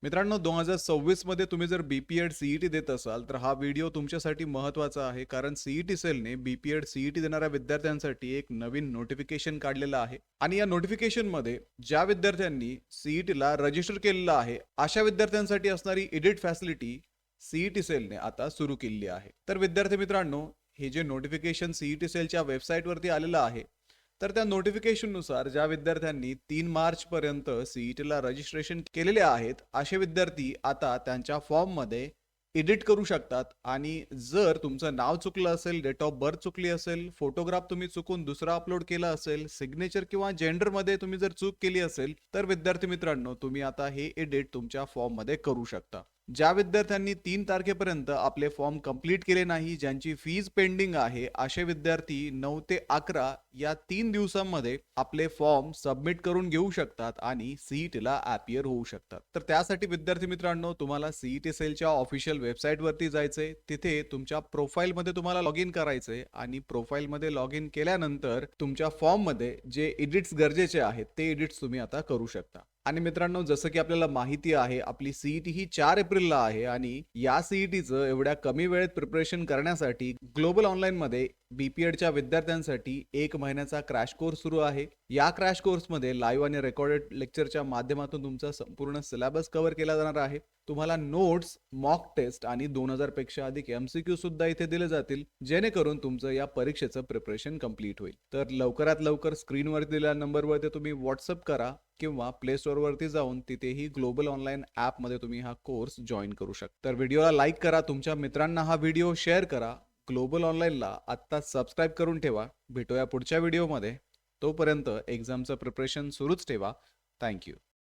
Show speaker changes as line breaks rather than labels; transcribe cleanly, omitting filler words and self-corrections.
मित्रांनो 2026 मध्ये तुम्ही जर बीपीएड सीईटी देत असाल तर हा व्हिडिओ तुमच्यासाठी महत्त्वाचा आहे, कारण सीईटी सेलने बीपीएड सीईटी देणाऱ्या विद्यार्थ्यांसाठी एक नवीन नोटिफिकेशन काढलेलं आहे. आणि या नोटिफिकेशन मध्ये ज्या विद्यार्थ्यांनी सीईटीला रजिस्टर केलेलं आहे अशा विद्यार्थ्यांसाठी असणारी एडिट फॅसिलिटी सीईटी सेलने आता सुरू केली आहे. तर विद्यार्थी मित्रांनो, हे जे नोटिफिकेशन सीईटी सेलच्या वेबसाईटवरती आलेलं आहे, तर त्या नोटिफिकेशननुसार ज्या विद्यार्थ्यांनी 3 मार्च पर्यंत सीईटीला रजिस्ट्रेशन केलेले आहेत असे विद्यार्थी आता त्यांच्या फॉर्ममध्ये एडिट करू शकतात. आणि जर तुमचं नाव चुकलं असेल, डेट ऑफ बर्थ चुकली असेल, फोटोग्राफ तुम्ही चुकून दुसरा अपलोड केला असेल, सिग्नेचर किंवा जेंडरमध्ये तुम्ही जर चूक केली असेल, तर विद्यार्थी मित्रांनो तुम्ही आता हे एडिट तुमच्या फॉर्ममध्ये करू शकता. ज्या विद्यार्थ्यांनी 3 तारखेपर्यंत आपले फॉर्म कंप्लीट केले नाही, ज्यांची फीज पेंडिंग आहे, असे विद्यार्थी 9 ते 11 या 3 दिवसांमध्ये आपले फॉर्म सबमिट करून घेऊ शकतात आणि सीईटीला अपीयर होऊ शकतात. तर त्यासाठी विद्यार्थी मित्रांनो तुम्हाला सीईटी सेलच्या ऑफिशियल वेबसाईटवरती जायचंय. तिथे तुमच्या प्रोफाईलमध्ये तुम्हाला लॉग इन करायचंय आणि प्रोफाईलमध्ये लॉग इन केल्यानंतर तुमच्या फॉर्ममध्ये जे एडिट्स गरजेचे आहेत ते एडिट्स तुम्ही आता करू शकता. आणि मित्रांनो, जसं की आपल्याला माहिती आहे, आपली सीईटी ही 4 एप्रिलला आहे आणि या सीईटीचं एवढ्या कमी वेळेत प्रिपरेशन करण्यासाठी ग्लोबल ऑनलाईन मध्ये बीपीएडच्या विद्यार्थ्यांसाठी 1 महिन्याचा क्रॅश कोर्स सुरू आहे. या क्रॅश कोर्समध्ये लाईव्ह आणि रेकॉर्डेड लेक्चरच्या माध्यमातून तुमचा संपूर्ण सिलेबस कव्हर केला जाणार आहे. तुम्हाला नोट्स, मॉक टेस्ट आणि 2000 पेक्षा अधिक एमसीक्यू सुद्धा इथे दिले जातील, जेणेकरून तुमचं या परीक्षेचं प्रिपरेशन कंप्लीट होईल. तर लवकरात लवकर स्क्रीनवर दिलेल्या नंबरवरती तुम्ही व्हॉट्सअप करा किंवा प्ले स्टोअर वरती जाऊन तिथेही ग्लोबल ऑनलाईन ऍप मध्ये तुम्ही हा कोर्स जॉईन करू शकता. तर व्हिडिओला लाईक करा, तुमच्या मित्रांना हा व्हिडिओ शेअर करा. ग्लोबल ऑनलाईनला आत्ता सबस्क्राईब करून ठेवा. भेटूया पुढच्या व्हिडिओमध्ये. तोपर्यंत एक्झामचं प्रिपरेशन सुरूच ठेवा. थँक्यू.